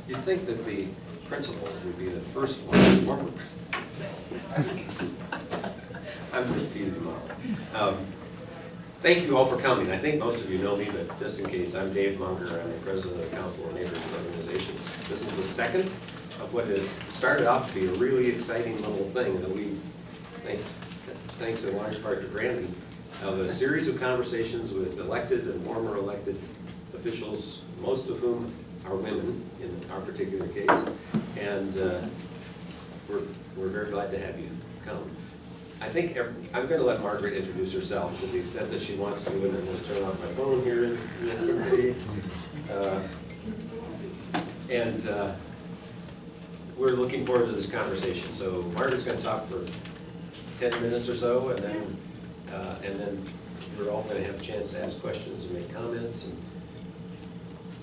You'd think that the principals would be the first ones forward. I'm just teasing Mom. Thank you all for coming. I think most of you know me, but just in case, I'm Dave Munger. I'm the president of the Council of Neighbors and Organizations. This is the second of what had started off to be a really exciting little thing that we, thanks in large part to Brandy, of a series of conversations with elected and former elected officials, most of whom are women in our particular case, and we're very glad to have you come. I think I'm going to let Margaret introduce herself to the extent that she wants to, and then we'll turn off my phone here quickly. We're looking forward to this conversation. So Margaret's going to talk for 10 minutes or so, and then we're all going to have a chance to ask questions and make comments. And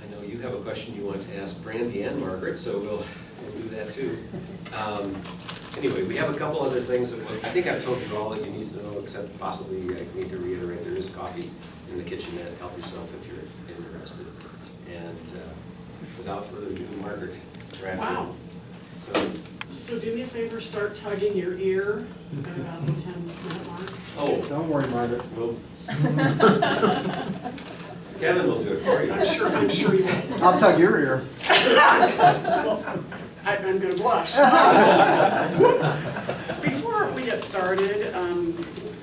I know you have a question you want to ask Brandy and Margaret, so we'll do that too. Anyway, we have a couple other things that I think I've told you all that you need to know, except possibly I need to reiterate there is coffee in the kitchenette. Help yourself if you're interested. And without further ado, Margaret Radford. Wow. So do me a favor, start tugging your ear at about the 10-minute mark. Oh, Don't worry, Margaret. well, Kevin will do it for you. I'm sure you will. I'll tug your ear. Well, I'm going to blush. Before we get started,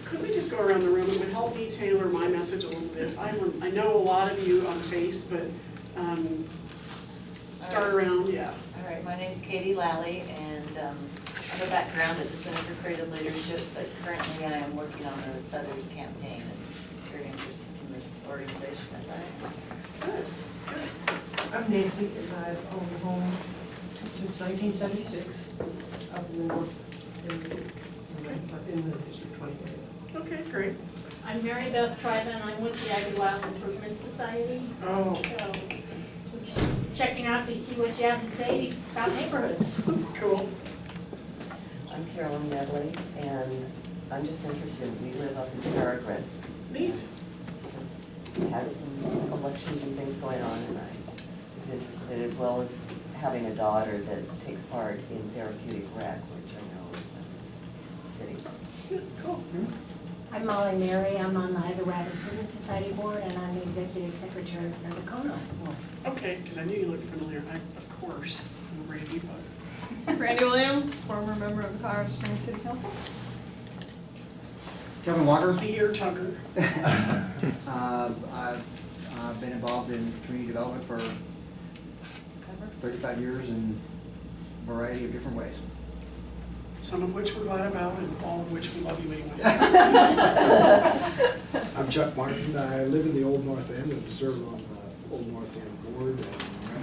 could we just go around the room? It would help me tailor my message a little bit. I know a lot of you on face, but start around, yeah. All right, my name's Katie Lally, and I have a background at the Center for Creative Leadership, but currently I am working on the Southers campaign, and it's very interested in this organization as I am. Good, good. I'm Nancy, and I've owned a home since 1976 up in the north, in the District 20 area. Okay, great. I'm Mary Beth Tribe, and I'm with the Ivy Wild Improvement Society. Oh, So we're just checking out to see what you have to say about neighborhoods. cool. I'm Carolyn Medley, and I'm just interested, we live up in Margaret. Neat. Had some elections and things going on, and I was interested, as well as having a daughter that takes part in therapeutic rec, which I know is a city. Yeah, cool. I'm Molly Mary. I'm on the Ivy Wild Improvement Society board, and I'm the executive secretary for the Kono board. Okay, because I knew you looked familiar. Of course, I'm Brady, but Randy Williams, former member of the Colorado Springs City Council. Kevin Walker. the ear tugger. I've been involved in community development for 35 years in a variety of different ways. Some of which we're glad about, and all of which we love you anyway. I'm Chuck Martin. I live in the Old North End and serve on the Old North End board and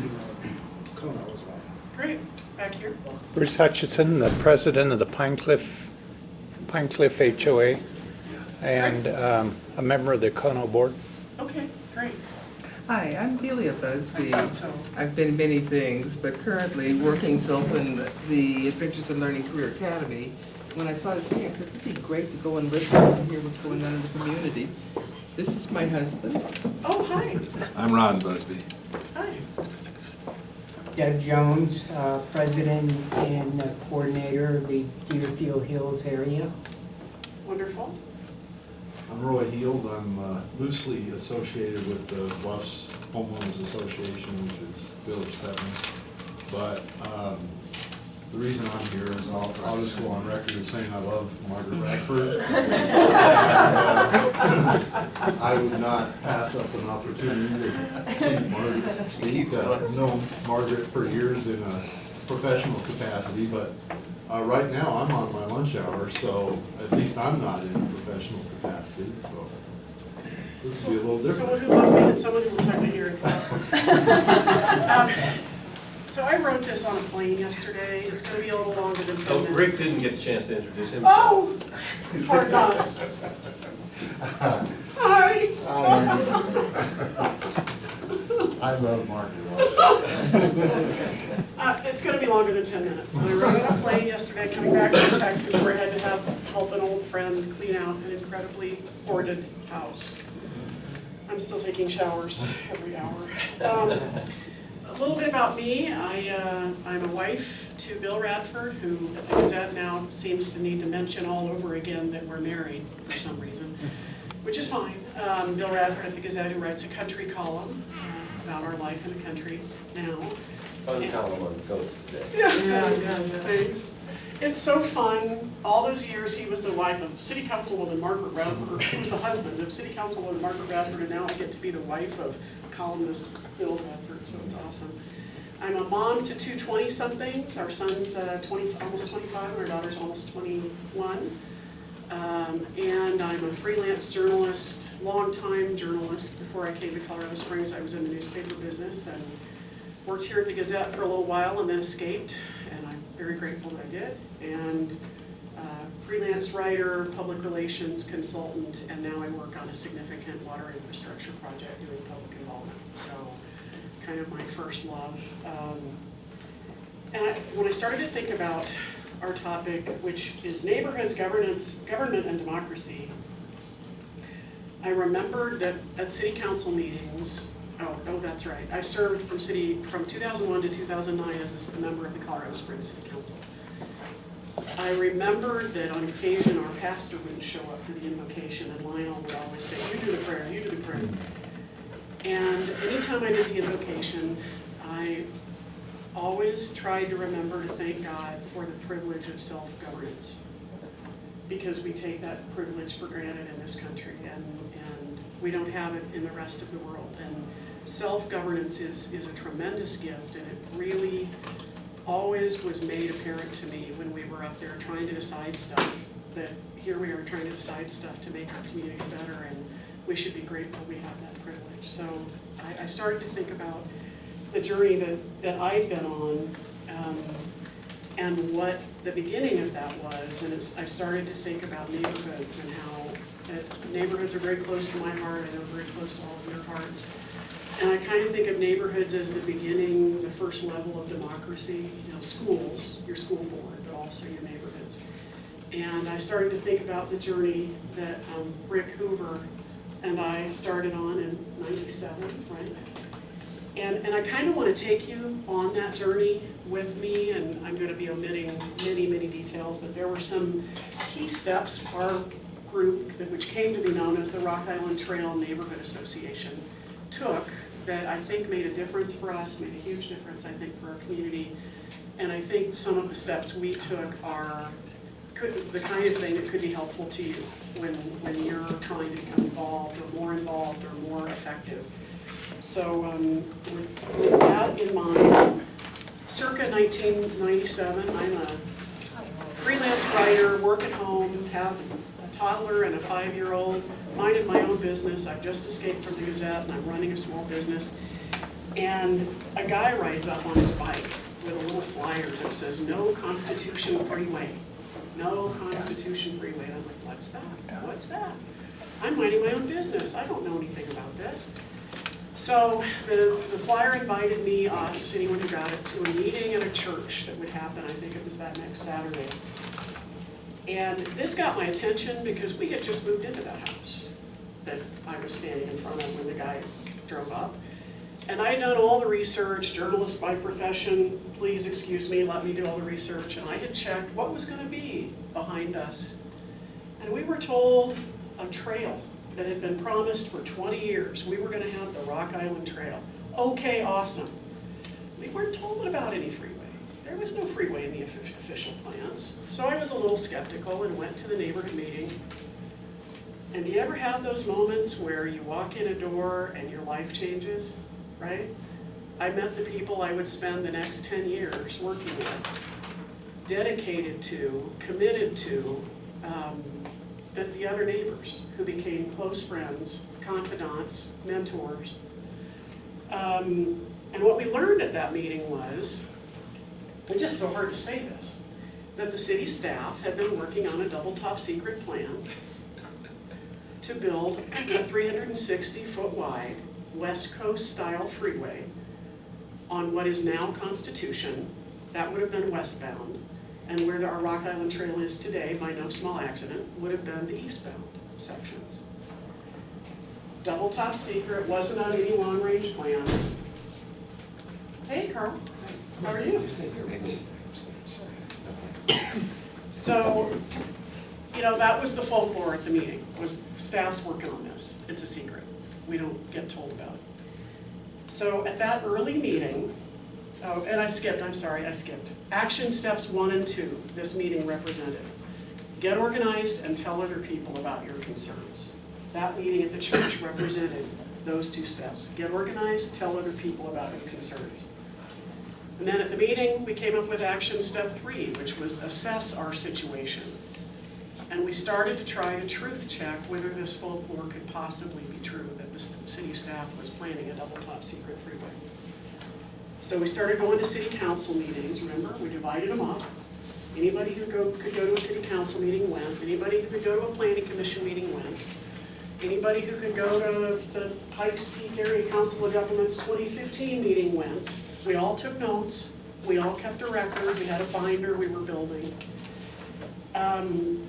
member of Kono as well. Great, back here. Bruce Hutchison, the president of the Pine Cliff HOA, and a member of the Kono board. Okay, great. Hi, I'm Delia Busby. I thought so. I've been many things, but currently working to open the Adventures in Learning Career Academy. When I saw this thing, I said, it'd be great to go and listen and hear what's going on in the community. This is my husband. Oh, hi. I'm Ron Busby. Hi. Deb Jones, president and coordinator of the Deerfield Hills area. Wonderful. I'm Roy Heald. I'm loosely associated with the Bluffs Homeowners Association, which is Village 7. But the reason I'm here is I'll just go on record as saying I love Margaret Radford. I would not pass up an opportunity to see Margaret speak. I've known Margaret for years in a professional capacity, but right now I'm on my lunch hour, so at least I'm not in a professional capacity, so this will be a little different. Someone who loves me and someone who will tug to hear it's awesome. So I wrote this on a plane yesterday. It's going to be a little longer than 10 Oh, minutes. Rick didn't get a chance to introduce himself. Oh, pardon us. Hi. I love Margaret. It's going to be longer than 10 minutes. And I wrote it on a plane yesterday coming back from Texas where I had to help an old friend clean out an incredibly hoarded house. I'm still taking showers every hour. A little bit about me. I'm a wife to Bill Radford, who at the Gazette now seems to need to mention all over again that we're married for some reason, which is fine. Bill Radford at the Gazette, who writes a country column about our life in the country now. Fun column on goats today. Yeah, thanks. It's so fun. All those years, he was the wife of City Councilwoman Margaret Radford. He was the husband of City Councilwoman Margaret Radford, and now I get to be the wife of columnist Bill Radford, so it's awesome. I'm a mom to two 20-somethings. Our son's almost 25, and our daughter's almost 21. And I'm a freelance journalist, longtime journalist. Before I came to Colorado Springs, I was in the newspaper business and worked here at the Gazette for a little while and then escaped, and I'm very grateful that I did. And freelance writer, public relations consultant, and now I work on a significant water infrastructure project doing public involvement. So kind of my first love. When I started to think about our topic, which is neighborhoods, government, and democracy, I remembered that at city council meetings, oh, that's right, I served from 2001 to 2009 as a member of the Colorado Springs City Council. I remembered that on occasion our pastor wouldn't show up for the invocation, and Lionel would always say, "You do the prayer, you do the prayer." And anytime I did the invocation, I always tried to remember to thank God for the privilege of self-governance, because we take that privilege for granted in this country, and we don't have it in the rest of the world. And self-governance is a tremendous gift, and it really always was made apparent to me when we were up there trying to decide stuff, that here we are trying to decide stuff to make our community better, and we should be grateful we have that privilege. So I started to think about the journey that I'd been on, and what the beginning of that was, and I started to think about neighborhoods and how neighborhoods are very close to my heart, I know very close to all of your hearts. And I kind of think of neighborhoods as the beginning, the first level of democracy, schools, your school board, but also your neighborhoods. And I started to think about the journey that Rick Hoover and I started on in '97, right? And I kind of want to take you on that journey with me, and I'm going to be omitting many, many details, but there were some key steps our group, which came to be known as the Rock Island Trail Neighborhood Association, took that I think made a difference for us, made a huge difference, I think, for our community. And I think some of the steps we took are the kind of thing that could be helpful to you when you're trying to become involved or more effective. So with that in mind, circa 1997, I'm a freelance writer, work at home, have a toddler and a 5-year-old, minded my own business. I've just escaped from the Gazette and I'm running a small business. And a guy rides up on his bike with a little flyer that says, "No Constitution Freeway." No Constitution Freeway. And I'm like, what's that? What's that? I'm minding my own business. I don't know anything about this. So the flyer invited me, us, anyone who got it, to a meeting at a church that would happen. I think it was that next Saturday. And this got my attention because we had just moved into that house that I was standing in front of when the guy drove up. And I had done all the research, journalist by profession, please excuse me, let me do all the research. And I had checked what was going to be behind us. And we were told a trail that had been promised for 20 years. We were going to have the Rock Island Trail. Okay, awesome. We weren't told about any freeway. There was no freeway in the official plans. So I was a little skeptical and went to the neighborhood meeting. And do you ever have those moments where you walk in a door and your life changes, right? I met the people I would spend the next 10 years working with, dedicated to, committed to, the other neighbors who became close friends, confidants, mentors. And what we learned at that meeting was, it's just so hard to say this, that the city staff had been working on a double top secret plan to build a 360-foot wide West Coast style freeway on what is now Constitution. That would have been westbound, and where our Rock Island Trail is today, by no small accident, would have been the eastbound sections. Double top secret, wasn't on any long range plans. Carl. How are you? So, you know, that was the folklore at the meeting, was staff's working on this. It's a secret. We don't get told about it. So at that early meeting, oh, and I skipped. Action steps 1 and 2, this meeting represented. Get organized and tell other people about your concerns. That meeting at the church represented those 2 steps. Get organized, tell other people about your concerns. And then at the meeting, we came up with action step 3, which was assess our situation. And we started to try to truth check whether this folklore could possibly be true, that the city staff was planning a double top secret freeway. So we started going to city council meetings, remember? We divided them up. Anybody who could go to a city council meeting went. Anybody who could go to a planning commission meeting went. Anybody who could go to the Pikes Peak Area Council of Governments 2015 meeting went. We all took notes. We all kept a record. We had a binder we were building. And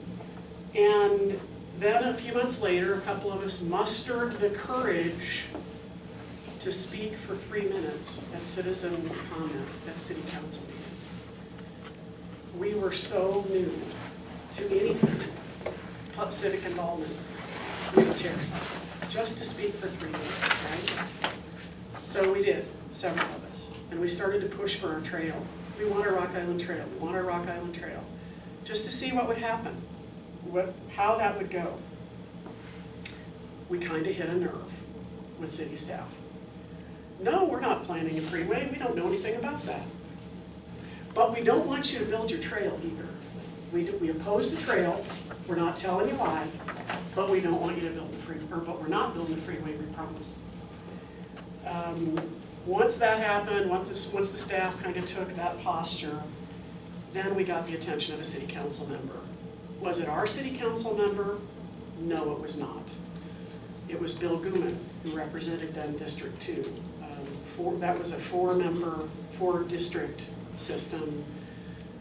then a few months later, a couple of us mustered the courage to speak for 3 minutes at citizen comment at city council meeting. We were so new to anything, civic involvement. We were terrified, just to speak for 3 minutes, right? So we did, several of us, and we started to push for our trail. We want our Rock Island Trail, we want our Rock Island Trail, just to see what would happen, how that would go. We kind of hit a nerve with city staff. No, we're not planning a freeway, we don't know anything about that. But we don't want you to build your trail either. We oppose the trail, we're not telling you why, but we don't want you to build the freeway, but we're not building the freeway, we promise. Once that happened, once the staff kind of took that posture, then we got the attention of a city council member. Was it our city council member? No, it was not. It was Bill Gooman, who represented then District 2. That was a 4-district system.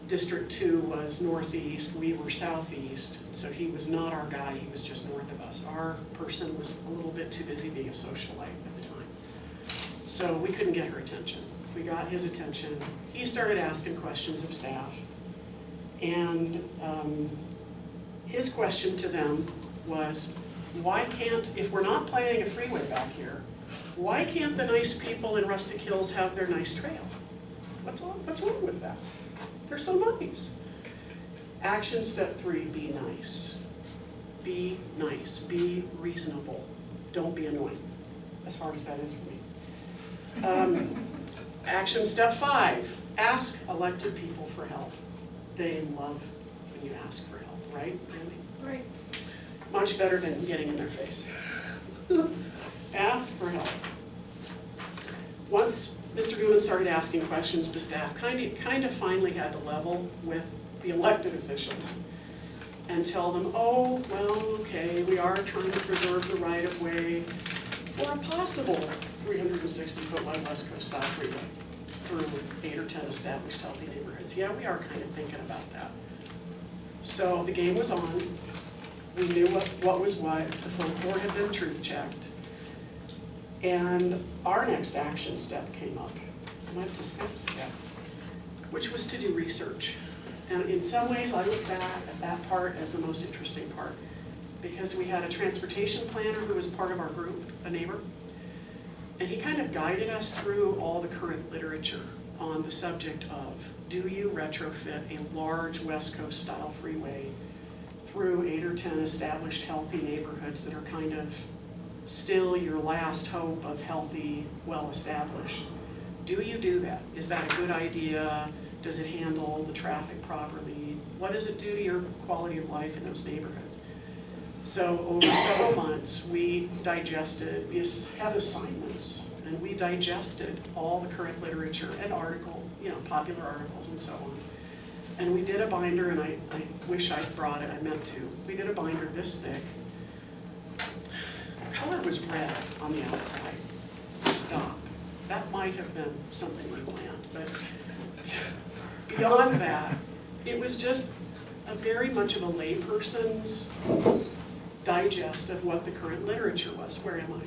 District 2 was northeast, we were southeast, so he was not our guy, he was just north of us. Our person was a little bit too busy being a socialite at the time. So we couldn't get her attention. We got his attention. He started asking questions of staff. And his question to them was, why can't, if we're not planning a freeway back here, why can't the nice people in Rustic Hills have their nice trail? What's wrong with that? They're so nice. Action step 3, be nice. Be nice, be reasonable. Don't be annoying, as hard as that is for me. Action step 5, ask elected people for help. They love when you ask for help, right, Randy? Right. Much better than getting in their face. Ask for help. Once Mr. Gooman started asking questions, the staff kind of finally had to level with the elected officials and tell them, oh, well, okay, we are trying to preserve the right-of-way for a possible 360-foot wide West Coast style freeway through 8 or 10 established healthy neighborhoods. Yeah, we are kind of thinking about that. So the game was on. We knew what was what. The folklore had been truth-checked. And our next action step came up. I went to step, which was to do research. And in some ways, I look back at that part as the most interesting part, because we had a transportation planner who was part of our group, a neighbor, and he kind of guided us through all the current literature on the subject of, do you retrofit a large West Coast style freeway through 8 or 10 established healthy neighborhoods that are kind of still your last hope of healthy, well-established? Do you do that? Is that a good idea? Does it handle the traffic properly? What does it do to your quality of life in those neighborhoods? So over several months, we digested, we have assignments, and we digested all the current literature and popular articles and so on. And we did a binder, and I wish I'd brought it, I meant to. We did a binder this thick. The color was red on the outside. Stop. That might have been something we planned, but beyond that, it was just a very much of a layperson's digest of what the current literature was. Where am I?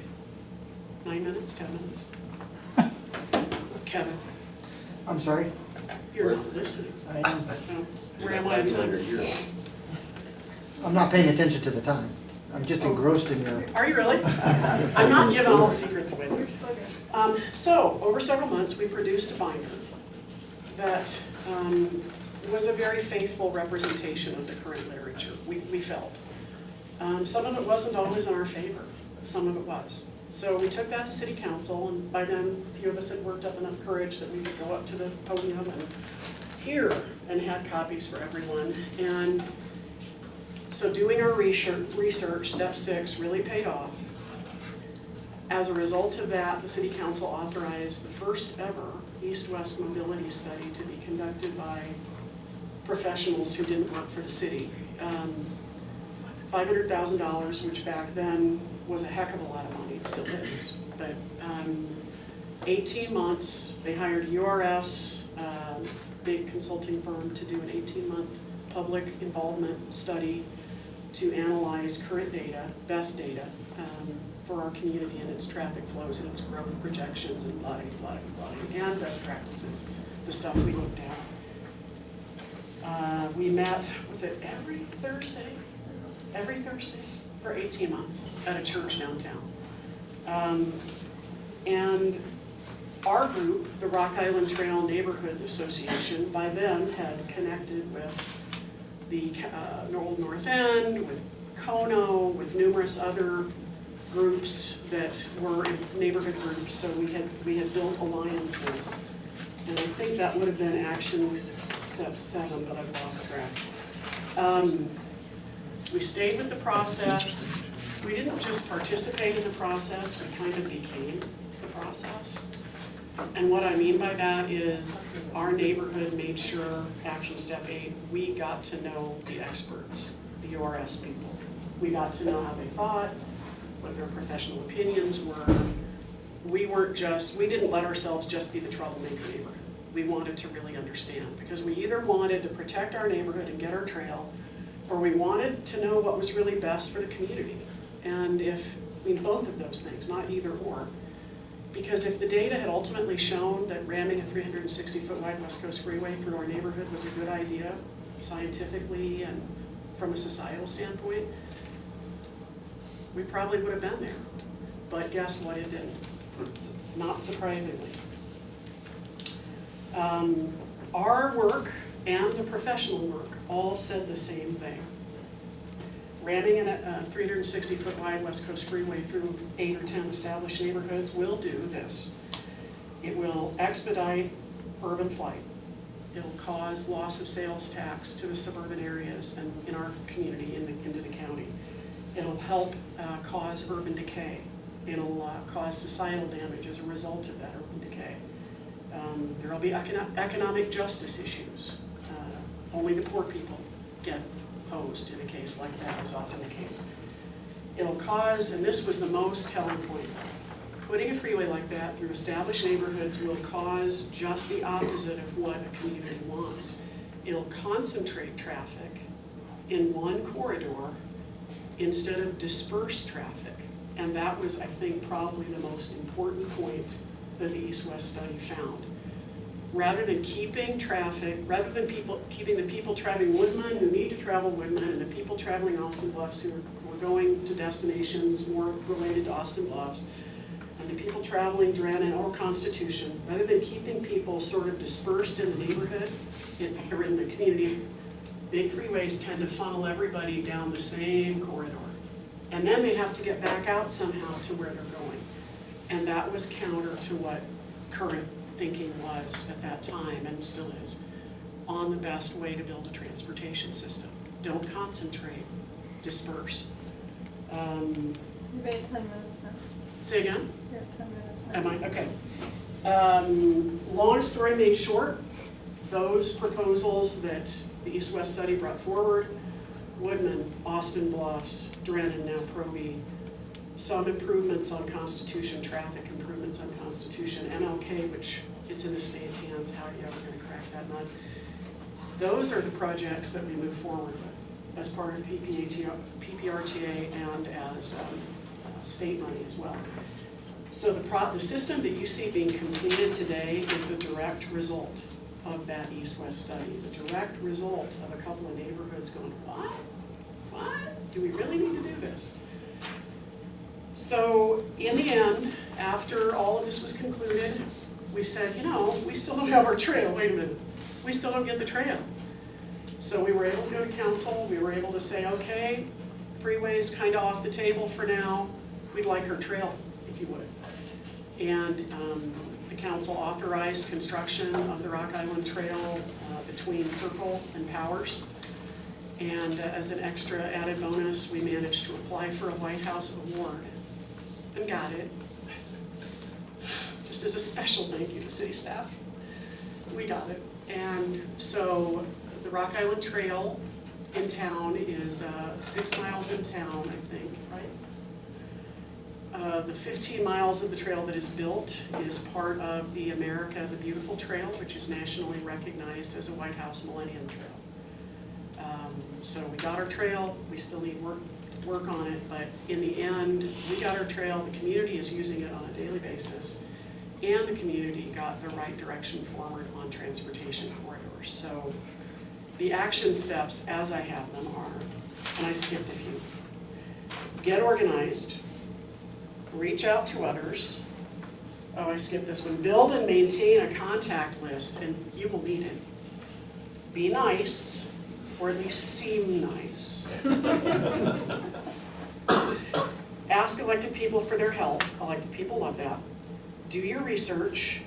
9 minutes, 10 minutes? Kevin. I'm sorry? You're not listening. I am, No. You're Where am not I? typing on your ear. I'm not paying attention to the time. I'm just engrossed in your, Are you really? I'm not giving all the secrets away. So, over several months, we produced a binder that was a very faithful representation of the current literature, we felt. Some of it wasn't always in our favor, some of it was. So we took that to city council, and by then, a few of us had worked up enough courage that we could go up to the podium and hear and had copies for everyone. And so doing our research, step 6, really paid off. As a result of that, the city council authorized the first ever east-west mobility study to be conducted by professionals who didn't work for the city. $500,000, which back then was a heck of a lot of money, it still is. But 18 months, they hired URS, big consulting firm, to do an 18-month public involvement study to analyze current data, best data, for our community and its traffic flows and its growth projections and blah, blah, blah, and best practices, the stuff we looked at. We met, was it every Thursday? Every Thursday for 18 months at a church downtown. And our group, the Rock Island Trail Neighborhood Association, by then had connected with the Old North End, with Kono, with numerous other groups that were neighborhood groups. So we had built alliances. And I think that would have been action step 7, but I've lost track. We stayed with the process. We didn't just participate in the process, we kind of became the process. And what I mean by that is our neighborhood made sure, action step 8, we got to know the experts, the URS people. We got to know how they thought, what their professional opinions were. We didn't let ourselves just be the troublemaker neighborhood. We wanted to really understand, because we either wanted to protect our neighborhood and get our trail, or we wanted to know what was really best for the community. And both of those things, not either or. Because if the data had ultimately shown that ramming a 360-foot wide West Coast freeway through our neighborhood was a good idea, scientifically and from a societal standpoint, we probably would have been there. But guess what, it didn't, not surprisingly. Our work and the professional work all said the same thing. Ramming a 360-foot wide West Coast freeway through 8 or 10 established neighborhoods will do this. It will expedite urban flight. It'll cause loss of sales tax to the suburban areas and in our community, into the county. It'll help cause urban decay. It'll cause societal damage as a result of that urban decay. There'll be economic justice issues. Only the poor people get posed in a case like that, is often the case. It'll cause, and this was the most telling point, putting a freeway like that through established neighborhoods will cause just the opposite of what a community wants. It'll concentrate traffic in one corridor instead of disperse traffic. And that was, I think, probably the most important point that the East-West study found. Rather than keeping keeping the people traveling Woodman who need to travel Woodman, and the people traveling Austin Bluffs who were going to destinations more related to Austin Bluffs, and the people traveling Drennan or Constitution, rather than keeping people sort of dispersed in the neighborhood, or in the community, big freeways tend to funnel everybody down the same corridor. And then they have to get back out somehow to where they're going. And that was counter to what current thinking was at that time, and still is, on the best way to build a transportation system. Don't concentrate, disperse. You've been 10 minutes now. Say again? You're at 10 minutes now. Am I? Okay. Long story made short, those proposals that the East-West study brought forward, Woodman, Austin Bluffs, Drennan, now Proby, some improvements on Constitution, traffic improvements on Constitution, MLK, which it's in the state's hands, how are you ever going to crack that nut? Those are the projects that we move forward with as part of PPRTA and as state money as well. So the system that you see being completed today is the direct result of that east-west study, the direct result of a couple of neighborhoods going, what? What? Do we really need to do this? So in the end, after all of this was concluded, we said, you know, we still don't have our trail. Wait a minute. We still don't get the trail. So we were able to go to council. We were able to say, okay, freeway's kind of off the table for now. We'd like our trail, if you would. And the council authorized construction of the Rock Island Trail between Circle and Powers. And as an extra added bonus, we managed to apply for a White House award and got it. Just as a special thank you to city staff, we got it. And so the Rock Island Trail in town is 6 miles in town, I think, right? The 15 miles of the trail that is built is part of the America the Beautiful Trail, which is nationally recognized as a White House Millennium Trail. So we got our trail, we still need work on it, but in the end, we got our trail, the community is using it on a daily basis, and the community got the right direction forward on transportation corridors. So the action steps, as I have them, are, and I skipped a few, get organized, reach out to others. Oh, I skipped this one. Build and maintain a contact list, and you will need it. Be nice, or at least seem nice. Ask elected people for their help. Elected people love that. Do your research.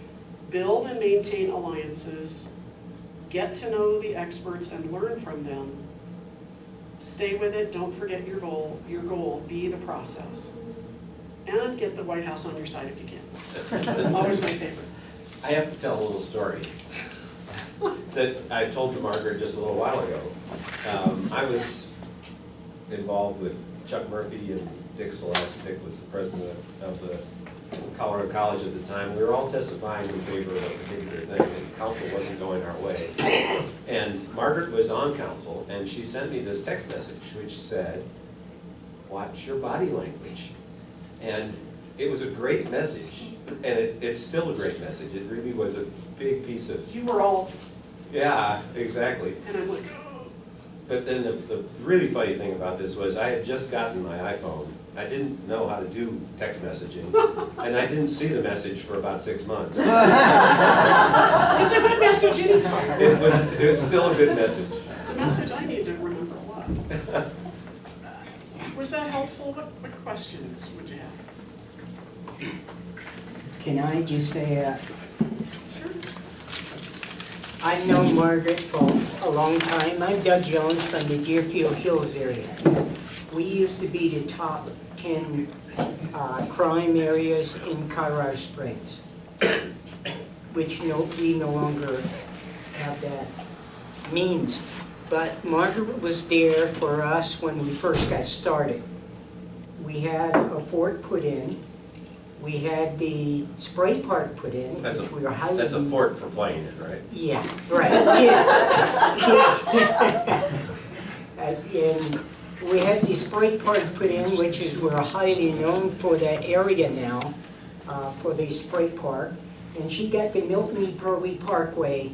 Build and maintain alliances. Get to know the experts and learn from them. Stay with it. Don't forget your goal. Your goal, be the process. And get the White House on your side if you can. Always my favorite. I have to tell a little story that I told to Margaret just a little while ago. I was involved with Chuck Murphy and Dick Selats. Dick was the president of the Colorado College at the time. We were all testifying in favor of a particular thing, and council wasn't going our way. And Margaret was on council, and she sent me this text message which said, watch your body language. And it was a great message, and it's still a great message. It really was a big piece of... You were all... Yeah, exactly. And I'm like, oh. But then the really funny thing about this was I had just gotten my iPhone. I didn't know how to do text messaging, and I didn't see the message for about 6 months. It's a good message anytime. It was still a good message. It's a message I need to remember a lot. Was that helpful? What questions would you have? Can I just say, Sure. I've known Margaret for a long time. I'm Doug Jones from the Deerfield Hills area. We used to be the top 10 crime areas in Colorado Springs, which we no longer have that means. But Margaret was there for us when we first got started. We had a fort put in. We had the spray park put in, That's which we were highly... That's a fort for playing it, right? Yeah, right, yes. And we had the spray park put in, which is, we're highly known for that area now, for the spray park. And she got the Milton E. Burley Parkway